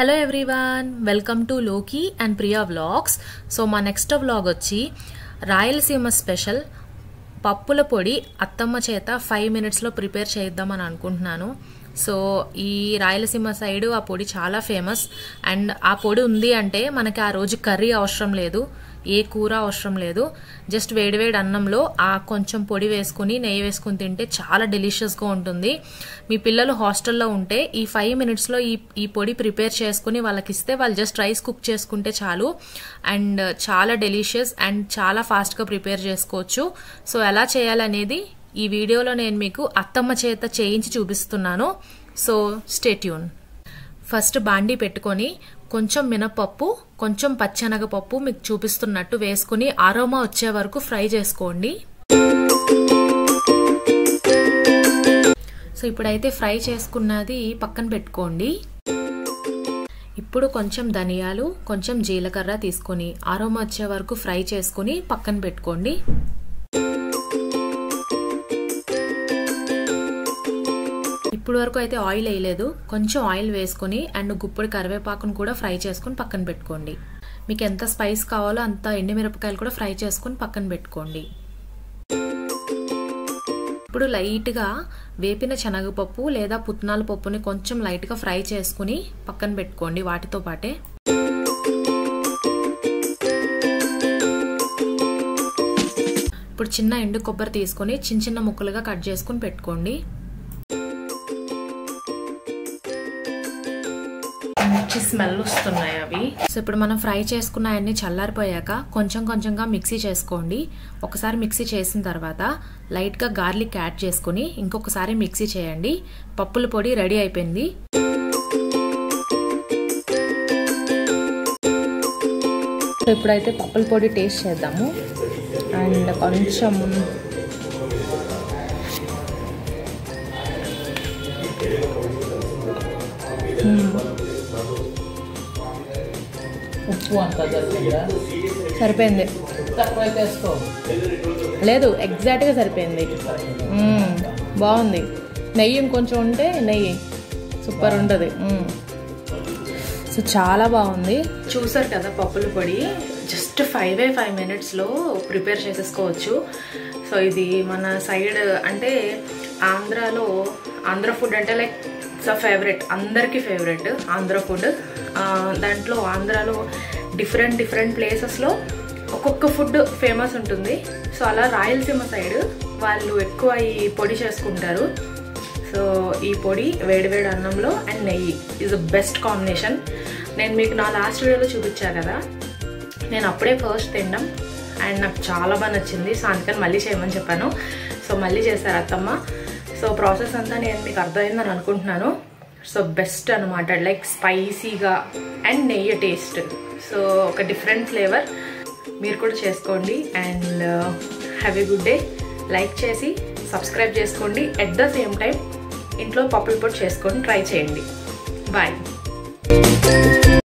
Hello everyone, welcome to లోకి and Priya vlogs. So మా next vlog వచ్చి రాయలసీమ స్పెషల్ పప్పుల పొడి అత్తమ్మ చేత 5 minutesలో ప్రిపేర్ చేద్దామని అనుకుంటున్నాను. సో ఈ రాయలసీమ సైడ్ ఆ పొడి చాలా ఫేమస్ అండ్ ఆ పొడి ఉంది అంటే మనకి ఆ రోజు కర్రీ అవసరం లేదు, ఏ కూర అవసరం లేదు. జస్ట్ వేడివేడి అన్నంలో ఆ కొంచెం పొడి వేసుకుని నెయ్యి వేసుకుని తింటే చాలా డెలిషియస్గా ఉంటుంది. మీ పిల్లలు హాస్టల్లో ఉంటే ఈ 5 minutesలో ఈ పొడి ప్రిపేర్ చేసుకుని వాళ్ళకి ఇస్తే వాళ్ళు జస్ట్ రైస్ కుక్ చేసుకుంటే చాలు అండ్ చాలా డెలిషియస్ అండ్ చాలా ఫాస్ట్గా ప్రిపేర్ చేసుకోవచ్చు. సో ఎలా చేయాలనేది ఈ వీడియోలో నేను మీకు అత్తమ్మ చేత చేయించి చూపిస్తున్నాను. So stay tune. ఫస్ట్ బాండీ పెట్టుకొని కొంచెం మినపప్పు, కొంచెం పచ్చెనగపప్పు మీకు చూపిస్తున్నట్టు వేసుకుని అరోమా వచ్చే వరకు ఫ్రై చేసుకోండి. సో ఇప్పుడైతే ఫ్రై చేసుకున్నది పక్కన పెట్టుకోండి. ఇప్పుడు కొంచెం ధనియాలు, కొంచెం జీలకర్ర తీసుకొని అరోమా వచ్చే వరకు ఫ్రై చేసుకుని పక్కన పెట్టుకోండి. ఇప్పుడు వరకు అయితే ఆయిల్ వేయలేదు, కొంచెం ఆయిల్ వేసుకొని అండ్ గుప్పడి కరివేపాకును కూడా ఫ్రై చేసుకుని పక్కన పెట్టుకోండి. మీకు ఎంత స్పైస్ కావాలో అంత ఎండుమిరపకాయలు కూడా ఫ్రై చేసుకుని పక్కన పెట్టుకోండి. ఇప్పుడు లైట్గా వేపిన శనగపప్పు లేదా పుట్నాల పప్పుని కొంచెం లైట్గా ఫ్రై చేసుకుని పక్కన పెట్టుకోండి వాటితో పాటే. ఇప్పుడు చిన్న ఎండు కొబ్బరి తీసుకొని చిన్న చిన్న ముక్కలుగా కట్ చేసుకుని పెట్టుకోండి. మంచి స్మెల్ వస్తున్నాయి అవి. సో ఇప్పుడు మనం ఫ్రై చేసుకున్నాయన్నీ చల్లారిపోయాక కొంచెం కొంచెంగా మిక్సీ చేసుకోండి. ఒకసారి మిక్సీ చేసిన తర్వాత లైట్గా గార్లిక్ యాడ్ చేసుకుని ఇంకొకసారి మిక్సీ చేయండి. పప్పుల పొడి రెడీ అయిపోయింది. సో ఇప్పుడైతే పప్పుల పొడి టేస్ట్ చేద్దాము అండ్ కొంచెం ఉప్పు అంతా సరిపోయింది. లేదు, ఎగ్జాక్ట్గా సరిపోయింది. బాగుంది. నెయ్యి ఇంకొంచెం ఉంటే నెయ్యి సూపర్ ఉంటుంది. సో చాలా బాగుంది. చూసారు కదా పప్పుల పొడి జస్ట్ 5 minutesలో ప్రిపేర్ చేసేసుకోవచ్చు. సో ఇది మన సైడ్ అంటే ఆంధ్రాలో ఆంధ్ర ఫుడ్ అంటే లైక్ ఫేవరెట్, అందరికీ ఫేవరెట్ ఆంధ్ర ఫుడ్. దాంట్లో ఆంధ్రాలో డిఫరెంట్ ప్లేసెస్లో ఒక్కొక్క ఫుడ్ ఫేమస్ ఉంటుంది. సో అలా రాయలసీమ సైడ్ వాళ్ళు ఎక్కువ ఈ పొడి చేసుకుంటారు. సో ఈ పొడి వేడివేడి అన్నంలో అండ్ నెయ్యి ఈజ్ ద బెస్ట్ కాంబినేషన్. నేను మీకు నా లాస్ట్ వీడియోలో చూపించా కదా, నేను అప్పుడే ఫస్ట్ తినడం అండ్ నాకు చాలా బాగా నచ్చింది. సో అందుకని మళ్ళీ చేయమని చెప్పాను. సో మళ్ళీ చేశారు అత్తమ్మ. సో ప్రాసెస్ అంతా నేను మీకు అర్థమైందని అనుకుంటున్నాను. సో బెస్ట్ అనమాట, లైక్ స్పైసీగా అండ్ నెయ్యి టేస్ట్. సో ఒక డిఫరెంట్ ఫ్లేవర్. మీరు కూడా చేసుకోండి and have a good day. Like చేసి సబ్స్క్రైబ్ చేసుకోండి. ఎట్ ద సేమ్ టైం ఇంట్లో పప్పుల పొడి చేసుకొని ట్రై చేయండి. బాయ్.